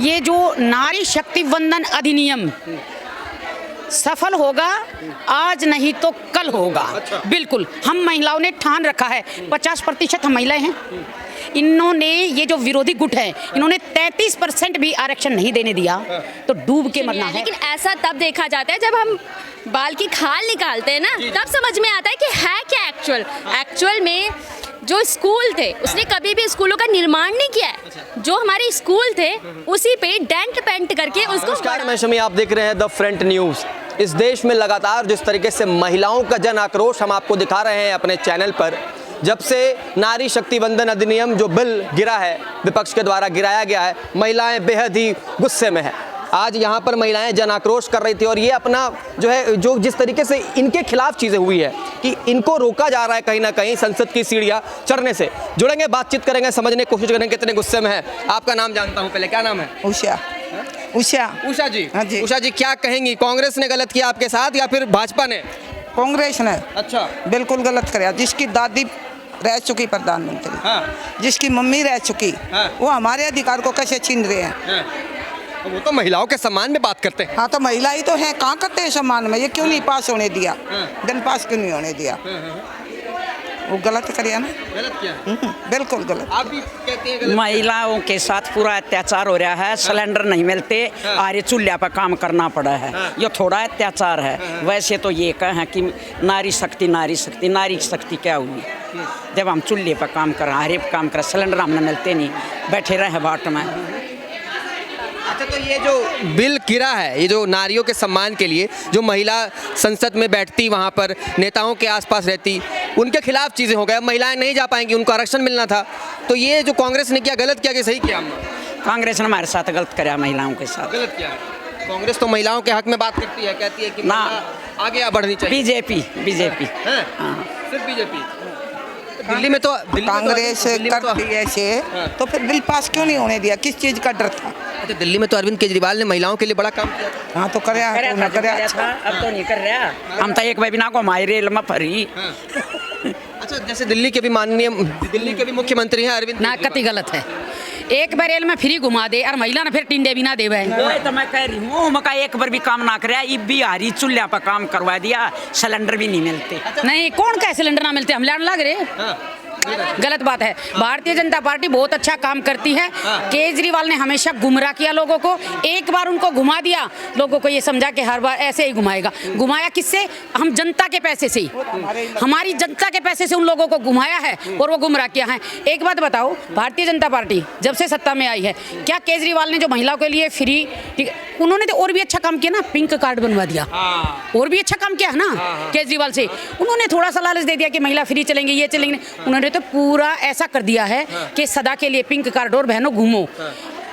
ये जो नारी शक्ति वंदन अधिनियम सफल होगा, आज नहीं तो कल होगा। बिल्कुल, हम महिलाओं ने ठान रखा है, 50% हम महिलाएं हैं। इन्होंने ये जो विरोधी गुट है, इन्होंने 33% भी आरक्षण नहीं देने दिया, तो डूब के मरना है। लेकिन ऐसा तब देखा जाता है जब हम बाल की खाल निकालते हैं ना, तब समझ में आता है कि है क्या एक्चुअल में। जो स्कूल थे उसने कभी भी स्कूलों का निर्माण नहीं किया है। जो हमारे स्कूल थे उसी पे डेंट पेंट करके उसको। नमस्कार, मैं शमी, आप देख रहे हैं द फ्रंट न्यूज़। इस देश में लगातार जिस तरीके से महिलाओं का जन आक्रोश हम आपको दिखा रहे हैं अपने चैनल पर, जब से नारी शक्ति वंदन अधिनियम जो बिल गिरा है, विपक्ष के द्वारा गिराया गया है, महिलाएं बेहद ही गुस्से में हैं। आज यहाँ पर महिलाएं जन आक्रोश कर रही थी और ये अपना जो है, जो जिस तरीके से इनके खिलाफ चीज़ें हुई है कि इनको रोका जा रहा है कहीं ना कहीं संसद की सीढ़ियाँ चढ़ने से। जुड़ेंगे, बातचीत करेंगे, समझने की कोशिश करेंगे कितने गुस्से में है। आपका नाम जानता हूँ पहले, क्या नाम है? उषा। उषा जी। हाँ जी। उषा जी, क्या कहेंगी, कांग्रेस ने गलत किया आपके साथ या फिर भाजपा ने? कांग्रेस ने अच्छा, बिल्कुल गलत कराया। जिसकी दादी रह चुकी प्रधानमंत्री, हाँ, जिसकी मम्मी रह चुकी, हाँ, वो हमारे अधिकार को कैसे छीन रहे हैं? हाँ। तो वो तो महिलाओं के सम्मान में बात करते हैं। हाँ, तो महिला ही तो है, कहाँ करते हैं सम्मान में? ये क्यों नहीं पास होने दिया? बिल पास क्यों नहीं होने दिया? वो गलत करिए ना, गलत किया। बिल्कुल गलत। आप भी कहते हैं गलत? महिलाओं के साथ पूरा अत्याचार हो रहा है, सिलेंडर नहीं मिलते, आरे चूल्हा पर काम करना पड़ा है। ये थोड़ा अत्याचार है। वैसे तो ये कहें कि नारी शक्ति, नारी शक्ति, नारी शक्ति क्या हुई? जब हम चूल्हे पर काम करें, आरे पर काम करें, सिलेंडर हमने मिलते नहीं, बैठे रहे बाट में। अच्छा, तो ये जो बिल गिरा है, ये जो नारियों के सम्मान के लिए, जो महिला संसद में बैठती, वहाँ पर नेताओं के आसपास रहती, उनके खिलाफ चीज़ें हो गए, महिलाएं नहीं जा पाएंगी, उनको आरक्षण मिलना था। तो ये जो कांग्रेस ने किया, गलत किया कि सही किया? कांग्रेस ने हमारे साथ गलत कराया, महिलाओं के साथ गलत किया। कांग्रेस तो महिलाओं के हक में बात करती है, कहती है कि ना, आगे बढ़नी चाहिए। बीजेपी सिर्फ बीजेपी। दिल्ली में तो कांग्रेस करती है ऐसे, तो फिर बिल पास क्यों नहीं होने दिया? किस चीज का डर था? अच्छा, दिल्ली में तो अरविंद केजरीवाल ने महिलाओं के लिए बड़ा काम किया। हाँ, तो करे था, अब तो नहीं कर रहा। हम तो एक बिना को हमारे रेल में फरी। अच्छा, जैसे दिल्ली के भी मुख्यमंत्री हैं अरविंद ना, कति गलत है। एक बार रेल में फ्री घुमा दे और महिला ने फिर टिंडे भी ना दे। तो मैं कह रही हूँ, मका एक बार भी काम ना करे, ई बिहारी चूल्हा पर काम करवा दिया, सिलेंडर भी नहीं मिलते। नहीं, कौन कहे सिलेंडर ना मिलते? हम लड़ लग रहे। गलत बात है। भारतीय जनता पार्टी बहुत अच्छा काम करती है। केजरीवाल ने हमेशा गुमराह किया लोगों को। एक बार उनको घुमा दिया, लोगों को ये समझा कि हर बार ऐसे ही घुमाएगा। घुमाया किससे? हम जनता के पैसे से ही, हमारी जनता के पैसे से उन लोगों को घुमाया है और वो गुमराह किया है। एक बात बताओ, भारतीय जनता पार्टी जब से सत्ता में आई है, क्या केजरीवाल ने जो महिलाओं के लिए फ्री, उन्होंने तो और भी अच्छा काम किया ना, पिंक कार्ड बनवा दिया, और भी अच्छा काम किया है ना केजरीवाल से। उन्होंने थोड़ा सा लालच दे दिया कि महिला फ्री चलेंगे, ये चलेंगे। उन्होंने तो पूरा ऐसा कर दिया है कि सदा के लिए पिंक कार्ड और बहनों घूमो।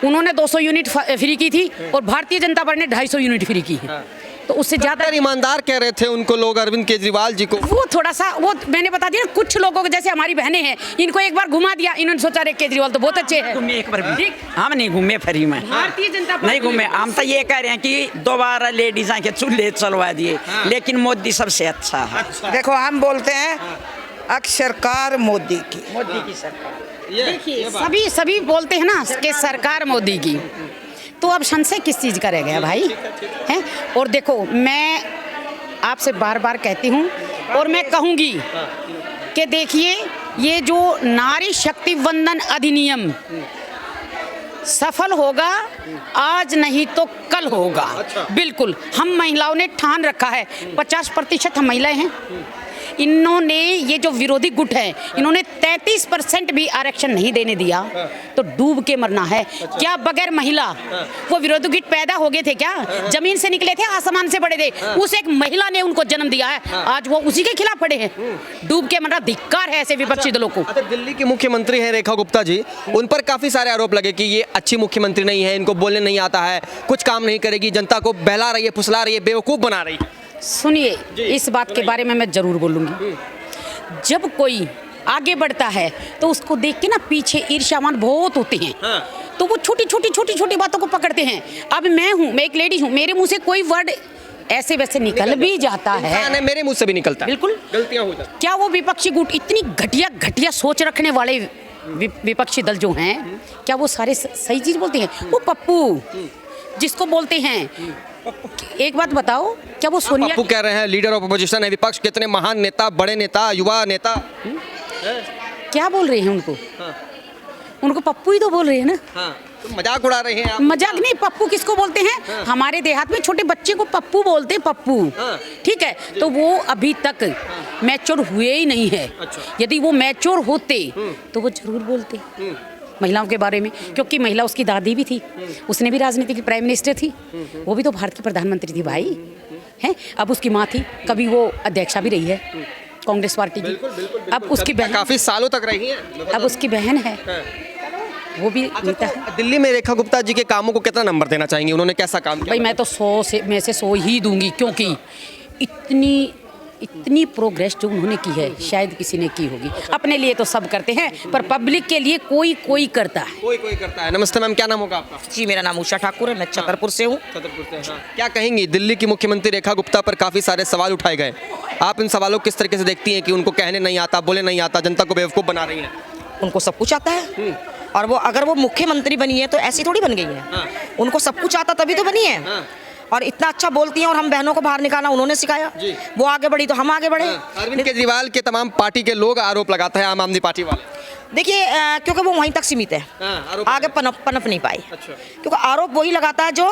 उन्होंने 200 यूनिट फ्री की थी और भारतीय जनता पार्टी ने 250 यूनिट फ्री की है। तो उससे ज्यादा ईमानदार कह रहे थे उनको लोग, अरविंद केजरीवाल जी को। वो थोड़ा सा, वो मैंने बता दिया, कुछ लोगों को जैसे हमारी बहनें हैं, इनको एक बार घुमा दिया, इन्होंने सोचा रे केजरीवाल तो बहुत अच्छे हैं, एक बार भी। हम नहीं घूमे फ्री में, भारतीय जनता नहीं घूमे। हम तो ये कह रहे हैं कि दोबारा लेडीज के चूल्हे चलवा दिए, लेकिन मोदी सबसे अच्छा है। देखो, हम बोलते हैं सरकार मोदी की सरकार। देखिए, सभी बोलते हैं ना कि सरकार मोदी की, तो अब संशय किस चीज़ का रह गया भाई? हैं? और देखो, मैं आपसे बार बार कहती हूँ और मैं कहूँगी कि देखिए, ये जो नारी शक्ति वंदन अधिनियम सफल होगा, आज नहीं तो कल होगा। बिल्कुल, हम महिलाओं ने ठान रखा है, 50% हम महिलाएं हैं। इन्होंने ये जो विरोधी गुट है, इन्होंने 33% भी आरक्षण नहीं देने दिया, तो डूब के मरना है। क्या बगैर महिला वो विरोधी गुट पैदा हो गए थे? क्या जमीन से निकले थे, आसमान से पड़े थे? उस एक महिला ने उनको जन्म दिया है, आज वो उसी के खिलाफ खड़े हैं। डूब के मरना धिक्कार है ऐसे विपक्षी दलों को। अच्छा, दिल्ली की मुख्यमंत्री है रेखा गुप्ता जी, उन पर काफी सारे आरोप लगे कि ये अच्छी मुख्यमंत्री नहीं है, इनको बोलने नहीं आता है, कुछ काम नहीं करेगी, जनता को बहला रही है, फुसला रही है, बेवकूफ बना रही है। सुनिए, इस बात के बारे में मैं जरूर बोलूंगी। जब कोई आगे बढ़ता है तो उसको देख के ना पीछे ईर्ष्यावान बहुत होते हैं। तो वो छोटी छोटी बातों को पकड़ते हैं। अब मैं हूँ, मैं एक लेडी हूँ, मेरे मुंह से कोई वर्ड ऐसे वैसे निकल भी जाता है, मेरे मुंह से भी निकलता है, बिल्कुल गलतियां हो जाती। क्या वो विपक्षी गुट इतनी घटिया सोच रखने वाले विपक्षी दल जो हैं, क्या वो सारे सही चीज़ बोलते हैं? वो पप्पू जिसको बोलते हैं, एक बात बताओ, क्या वो सोनिया पप्पू कह रहे हैं लीडर ऑफ अपोजिशन है, विपक्ष कितने महान नेता, बड़े नेता, युवा नेता, क्या बोल रहे हैं उनको? उनको पप्पू ही तो बोल रहे हैं ना। तो मजाक उड़ा रहे हैं आप। मजाक नहीं, पप्पू किसको बोलते हैं? हमारे देहात में छोटे बच्चे को पप्पू बोलते हैं, पप्पू। ठीक है, तो वो अभी तक मैच्योर हुए ही नहीं है। यदि वो मैच्योर होते तो वो जरूर बोलते महिलाओं के बारे में, क्योंकि महिला उसकी दादी भी थी, उसने भी राजनीति की प्राइम मिनिस्टर थी, वो भी तो भारत की प्रधानमंत्री थी भाई, हैं। अब उसकी माँ थी, कभी वो अध्यक्षा भी रही है कांग्रेस पार्टी की। अब उसकी बहन काफी सालों तक रही हैं। अब उसकी बहन है, वो भी नेता है। दिल्ली में रेखा गुप्ता जी के कामों को कितना नंबर देना चाहेंगे? उन्होंने कैसा काम किया? भाई मैं तो 100 में से 100 ही दूंगी, क्योंकि इतनी प्रोग्रेस जो उन्होंने की है शायद किसी ने की होगी। अपने लिए तो सब करते हैं, पर पब्लिक के लिए कोई करता है। कोई करता है। नमस्ते मैम, क्या नाम होगा आपका? जी, मेरा नाम उषा ठाकुर है, मैं छतरपुर से हूँ। क्या कहेंगी, दिल्ली की मुख्यमंत्री रेखा गुप्ता पर काफी सारे सवाल उठाए गए, आप इन सवालों को किस तरीके से देखती हैं कि उनको कहने नहीं आता, बोले नहीं आता, जनता को बेवकूफ़ बना रही हैं? उनको सब कुछ आता है, और वो अगर वो मुख्यमंत्री बनी है तो ऐसी थोड़ी बन गई है। उनको सब कुछ आता तभी तो बनी है, और इतना अच्छा बोलती हैं। और हम बहनों को बाहर निकालना उन्होंने सिखाया, वो आगे बढ़ी तो हम आगे बढ़े। अरविंद केजरीवाल के तमाम पार्टी के लोग आरोप लगाते हैं, आम आदमी पार्टी वाले। देखिए, क्योंकि वो वहीं तक सीमित है, आगे पनप नहीं पाई। क्योंकि आरोप वही लगाता है जो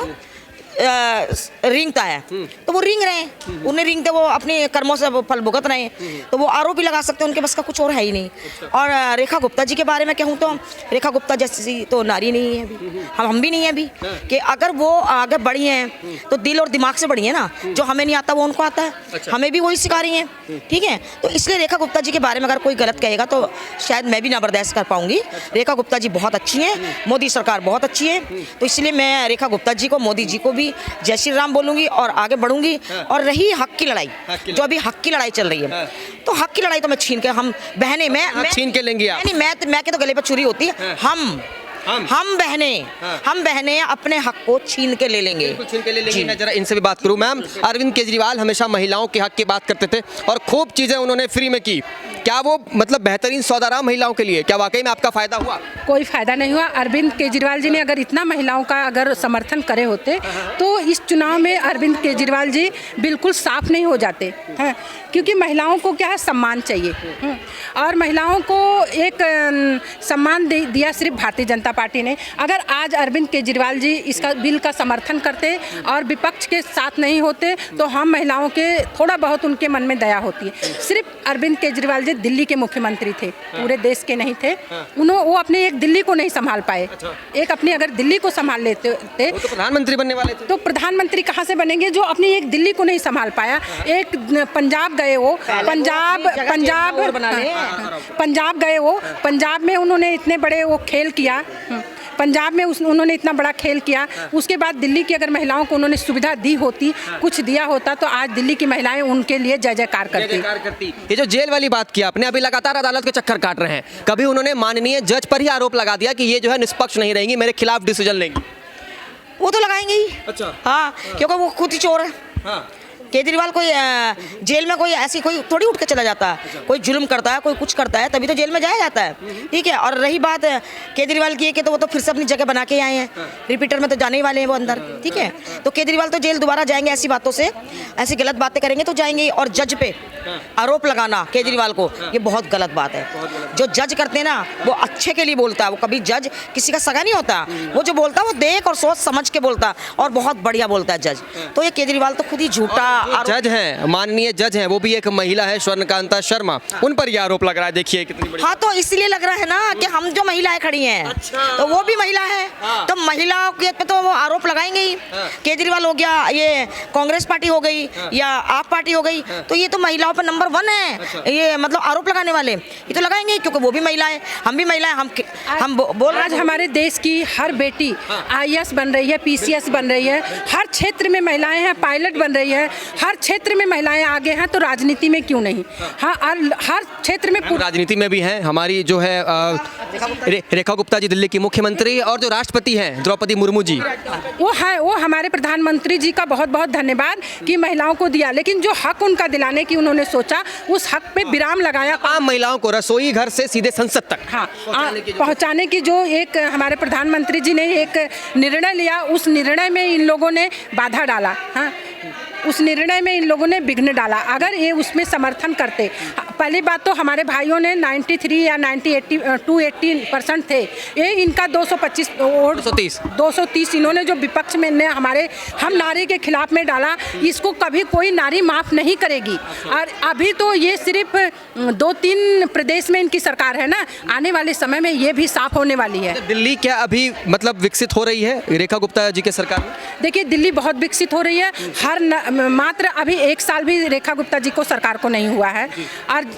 रिंगता है, तो वो रिंग रहे हैं, उन्हें रिंगते वो अपने कर्मों से फल भुगत रहे हैं, तो वो आरोप ही लगा सकते हैं, उनके बस का कुछ और है ही नहीं। और रेखा गुप्ता जी के बारे में कहूँ तो रेखा गुप्ता जैसी तो नारी नहीं है अभी, हम भी नहीं है अभी, कि अगर वो आगे बढ़ी हैं तो दिल और दिमाग से बढ़ी है ना, जो हमें नहीं आता वो उनको आता है, हमें भी वही सिखा रही हैं। ठीक है, तो इसलिए रेखा गुप्ता जी के बारे में अगर कोई गलत कहेगा तो शायद मैं भी ना बर्दाश्त कर पाऊंगी। रेखा गुप्ता जी बहुत अच्छी हैं, मोदी सरकार बहुत अच्छी है, तो इसलिए मैं रेखा गुप्ता जी को, मोदी जी को भी जय श्री राम बोलूंगी और आगे बढ़ूंगी। और रही हक की लड़ाई, जो अभी हक की लड़ाई चल रही है, तो हक की लड़ाई तो मैं छीन के, हम बहनें, मैं छीन के लेंगी आप? नहीं, मैं के तो गले पे छुरी होती है, हम बहनें अपने हक को छीन के ले लेंगे। छीन के ले लेंगे। मैं जरा इनसे भी बात करूं। मैम, अरविंद केजरीवाल हमेशा महिलाओं के हक की बात करते थे और खूब चीजें उन्होंने फ्री में की, क्या वो मतलब बेहतरीन सौदा रहा महिलाओं के लिए? क्या वाकई में आपका फायदा हुआ? कोई फायदा नहीं हुआ। अरविंद केजरीवाल जी ने अगर इतना महिलाओं का अगर समर्थन करे होते तो इस चुनाव में अरविंद केजरीवाल जी बिल्कुल साफ नहीं हो जाते हैं, क्योंकि महिलाओं को क्या है, सम्मान चाहिए, और महिलाओं को एक सम्मान दिया सिर्फ भारतीय जनता पार्टी ने। अगर आज अरविंद केजरीवाल जी इसका बिल का समर्थन करते और विपक्ष के साथ नहीं होते तो हम महिलाओं के थोड़ा बहुत उनके मन में दया होती है। सिर्फ अरविंद केजरीवाल जी दिल्ली के मुख्यमंत्री थे, पूरे देश के नहीं थे। वो अपने एक दिल्ली को नहीं संभाल पाए। एक अपनी अगर दिल्ली को संभाल लेते तो प्रधानमंत्री बनने वाले थे। तो प्रधानमंत्री कहाँ से बनेंगे जो अपनी एक दिल्ली को नहीं संभाल पाया? एक पंजाब गए वो, पंजाब गए वो, पंजाब में उन्होंने इतने बड़े वो खेल किया, पंजाब में उन्होंने इतना बड़ा खेल किया। उसके बाद दिल्ली की अगर महिलाओं को उन्होंने सुविधा दी होती, कुछ दिया होता, तो आज दिल्ली की महिलाएं उनके लिए जय जयकार करती। ये जो जेल वाली बात की आपने, अभी लगातार अदालत के चक्कर काट रहे हैं, कभी उन्होंने माननीय जज पर ही आरोप लगा दिया कि ये जो है निष्पक्ष नहीं रहेंगी, मेरे खिलाफ डिसीजन लेंगी? वो तो लगाएंगे ही। अच्छा। हाँ, क्योंकि वो खुद ही चोर है। हाँ। केजरीवाल कोई जेल में कोई ऐसी कोई थोड़ी उठ के चला जाता है, कोई जुल्म करता है, कोई कुछ करता है, तभी तो जेल में जाया जाता है। ठीक है, और रही बात केजरीवाल की है कि तो वो तो फिर से अपनी जगह बना के आए हैं, रिपीटर में तो जाने ही वाले हैं वो अंदर। ठीक है, तो केजरीवाल तो जेल दोबारा जाएंगे, ऐसी बातों से, ऐसी गलत बातें करेंगे तो जाएंगे। और जज पे आरोप लगाना केजरीवाल को, ये बहुत गलत बात है। जो जज करते हैं ना, वो अच्छे के लिए बोलता है, वो कभी जज किसी का सगा नहीं होता, वो जो बोलता है वो देख और सोच समझ के बोलता और बहुत बढ़िया बोलता है जज। तो ये केजरीवाल तो खुद ही झूठा जज हैं, माननीय जज हैं, वो भी एक महिला है, स्वर्णकांता शर्मा, उन पर ये आरोप लग रहा है। देखिए कितनी बड़ी। हाँ, तो इसलिए लग रहा है ना कि हम जो महिलाएं खड़ी हैं, तो वो भी महिला है, तो महिलाओं के पे तो वो आरोप लगाएंगे ही। केजरीवाल हो गया, ये कांग्रेस पार्टी हो गई या आप पार्टी हो गई, तो ये तो महिलाओं पर नंबर 1 है। ये मतलब आरोप लगाने वाले ये तो लगाएंगे, क्योंकि वो भी महिलाएं, हम भी महिलाएं, हम बोल रहे। आज हमारे देश की हर बेटी IAS बन रही है, PCS बन रही है, हर क्षेत्र में महिलाएं हैं, पायलट बन रही है, हर क्षेत्र में महिलाएं आगे हैं, तो राजनीति में क्यों नहीं? हाँ, हर क्षेत्र में, राजनीति में भी हैं। हमारी जो है रेखा गुप्ता जी दिल्ली की मुख्यमंत्री, और जो राष्ट्रपति हैं द्रौपदी मुर्मू जी, वो हमारे प्रधानमंत्री जी का बहुत बहुत धन्यवाद कि महिलाओं को दिया, लेकिन जो हक उनका दिलाने की उन्होंने उन्होंने सोचा, उस हक पे विराम लगाया। आम महिलाओं को रसोई घर से सीधे संसद तक हाँ, पहुंचाने की जो एक हमारे प्रधानमंत्री जी ने एक निर्णय लिया, उस निर्णय में इन लोगों ने बाधा डाला। हाँ, उस निर्णय में इन लोगों ने विघ्न डाला। अगर ये उसमें समर्थन करते, पहली बात तो हमारे भाइयों ने 93 या 280% थे, ये इनका 225 वोट 230 इन्होंने जो विपक्ष में ने हमारे हम नारी के खिलाफ में डाला, इसको कभी कोई नारी माफ़ नहीं करेगी। और अभी तो ये सिर्फ 2-3 प्रदेश में इनकी सरकार है ना, आने वाले समय में ये भी साफ होने वाली है। दिल्ली क्या अभी मतलब विकसित हो रही है रेखा गुप्ता जी के सरकार में? देखिए, दिल्ली बहुत विकसित हो रही है। मात्र अभी 1 साल भी रेखा गुप्ता जी को सरकार को नहीं हुआ है, और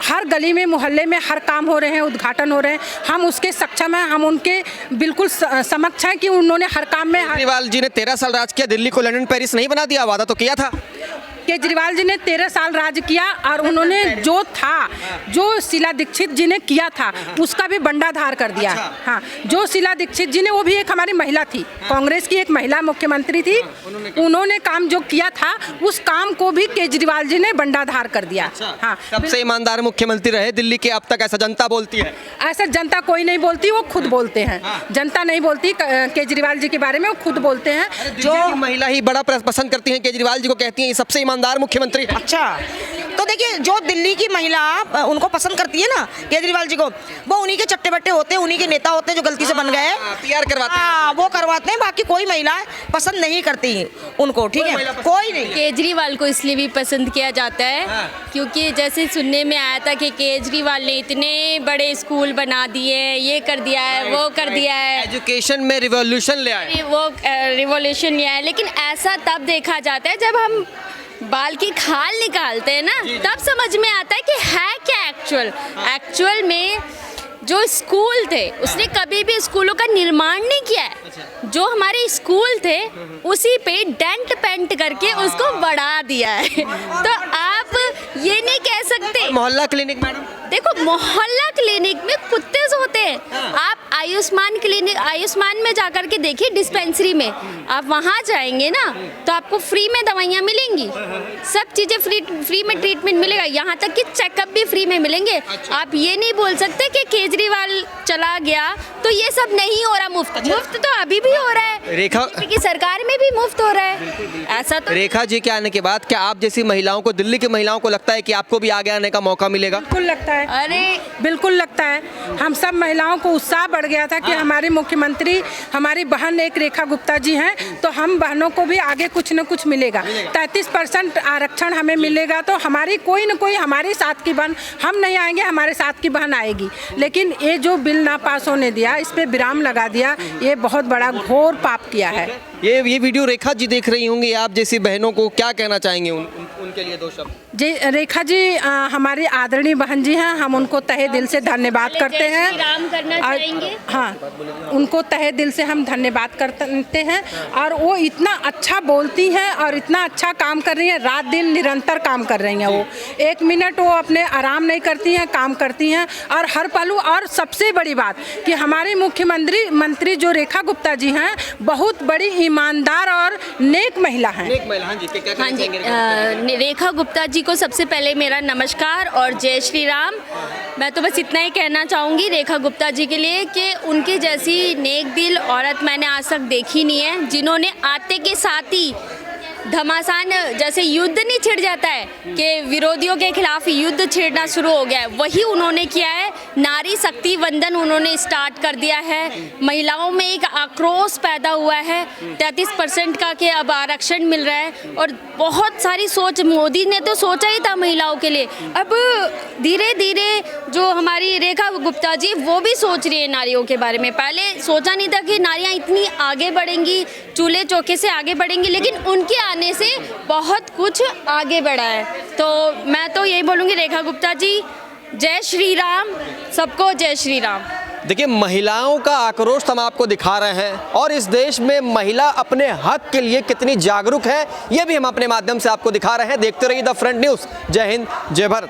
हर गली में मोहल्ले में हर काम हो रहे हैं, उद्घाटन हो रहे हैं। हम उसके सक्षम हैं, हम उनके बिल्कुल समक्ष हैं कि उन्होंने हर काम में केजरीवाल जी ने 13 साल राज किया, दिल्ली को लंदन पेरिस नहीं बना दिया, वादा तो किया था। केजरीवाल जी ने 13 साल राज किया, और उन्होंने जो था, जो शीला दीक्षित जी ने किया था, उसका भी बंडाधार कर दिया। हाँ, जो शीला दीक्षित जी ने, वो भी एक हमारी महिला थी, कांग्रेस की एक महिला मुख्यमंत्री थी, उन्होंने काम जो किया था, उस काम को भी केजरीवाल जी ने बंडाधार कर दिया। हाँ, सबसे ईमानदार मुख्यमंत्री रहे दिल्ली के अब तक, ऐसा जनता बोलती है। ऐसा जनता कोई नहीं बोलती, वो खुद बोलते हैं। जनता नहीं बोलती केजरीवाल जी के बारे में, वो खुद बोलते हैं। जो महिला ही बड़ा पसंद करती हैं केजरीवाल जी को, कहती हैं ये सबसे ईमानदार मुख्यमंत्री है। अच्छा, तो देखिए, जो दिल्ली की महिला उनको पसंद करती है ना केजरीवाल जी को, वो उन्हीं के चट्टे बट्टे होते हैं, उन्हीं के नेता होते हैं जो गलती से बन गए, PR करवाते हैं। हाँ, वो करवाते हैं। बाकी कोई महिला पसंद नहीं करती उनको, ठीक है, कोई नहीं। केजरीवाल को इसलिए भी पसंद किया जाता है क्योंकि जैसे सुनने में आया था कि केजरीवाल ने इतने बड़े स्कूल बना दिए, ये कर दिया है, वो कर दिया है, एजुकेशन में रिवॉल्यूशन ले आए, वो रिवॉल्यूशन लिया है। लेकिन ऐसा तब देखा जाता है जब हम बाल की खाल निकालते हैं ना, तब समझ में आता है कि है क्या एक्चुअल में जो स्कूल थे, उसने कभी भी स्कूलों का निर्माण नहीं किया है। जो हमारे स्कूल थे उसी पे डेंट पेंट करके उसको बढ़ा दिया है। तो आप ये नहीं कह सकते। मोहल्ला क्लिनिक मैडम, देखो, मोहल्ला क्लिनिक में कुत्ते सोते हैं। आप आयुष्मान में जाकर के देखिए, डिस्पेंसरी में आप वहाँ जाएंगे ना, तो आपको फ्री में दवाइयाँ मिलेंगी, सब चीज़ें फ्री में ट्रीटमेंट मिलेगा, यहाँ तक कि चेकअप भी फ्री में मिलेंगे। आप ये नहीं बोल सकते कि केजरीवाल चला गया तो ये सब नहीं हो रहा। मुफ्त तो अभी भी हो रहा है, रेखा की सरकार में भी मुफ्त हो रहा है। ऐसा तो रेखा जी के आने के बाद क्या आप जैसी महिलाओं को, दिल्ली की महिलाओं को लगता है कि आपको भी आगे आने का मौका मिलेगा? बिल्कुल लगता है, अरे बिल्कुल लगता है। हम सब महिलाओं को उत्साह बढ़ गया था कि हमारी मुख्यमंत्री, हमारी बहन एक रेखा गुप्ता जी हैं, तो हम बहनों को भी आगे कुछ न कुछ मिलेगा। 33% आरक्षण हमें मिलेगा, तो हमारी कोई न कोई, हमारे साथ की बहन, हम नहीं आएंगे, हमारे साथ की बहन आएगी। लेकिन ये जो बिल ना पास होने दिया, इस पे विराम लगा दिया, ये बहुत बड़ा घोर पाप किया है। ये वीडियो रेखा जी देख रही होंगी, आप जैसी बहनों को क्या कहना चाहेंगे? उनके लिए 2 शब्द। जी, रेखा जी हमारी आदरणीय बहन जी हैं, हम उनको तहे दिल से धन्यवाद करते हैं। राम करना चाहेंगे। हाँ, उनको तहे दिल से हम धन्यवाद करते हैं। और वो इतना अच्छा बोलती हैं और इतना अच्छा काम कर रही हैं, रात दिन निरंतर काम कर रही हैं। वो 1 मिनट वो अपने आराम नहीं करती हैं, काम करती हैं, और हर पहलू। और सबसे बड़ी बात कि हमारी मुख्यमंत्री जो रेखा गुप्ता जी हैं, बहुत बड़ी ईमानदार और नेक महिला हैं। नेक महिला, हाँ जी, क्या हाँ जी, रेखा गुप्ता जी को सबसे पहले मेरा नमस्कार और जय श्री राम। मैं तो बस इतना ही कहना चाहूँगी रेखा गुप्ता जी के लिए कि उनकी जैसी नेक दिल औरत मैंने आज तक देखी नहीं है, जिन्होंने आते के साथ ही घमासान, जैसे युद्ध नहीं छिड़ जाता है कि विरोधियों के खिलाफ युद्ध छिड़ना शुरू हो गया है, वही उन्होंने किया है। नारी शक्ति वंदन उन्होंने स्टार्ट कर दिया है। महिलाओं में एक आक्रोश पैदा हुआ है 33% का कि अब आरक्षण मिल रहा है, और बहुत सारी सोच मोदी ने तो सोचा ही था महिलाओं के लिए। अब धीरे धीरे जो हमारी रेखा गुप्ता जी, वो भी सोच रही है नारियों के बारे में। पहले सोचा नहीं था कि नारियाँ इतनी आगे बढ़ेंगी, चूल्हे चौके से आगे बढ़ेंगी, लेकिन उनके आने से बहुत कुछ आगे बढ़ा है। तो मैं तो यही बोलूँगी, रेखा गुप्ता जी, जय श्री राम, सबको जय श्री राम। देखिए, महिलाओं का आक्रोश हम आपको दिखा रहे हैं, और इस देश में महिला अपने हक के लिए कितनी जागरूक है, ये भी हम अपने माध्यम से आपको दिखा रहे हैं। देखते रहिए द फ्रंट न्यूज़। जय हिंद, जय भारत।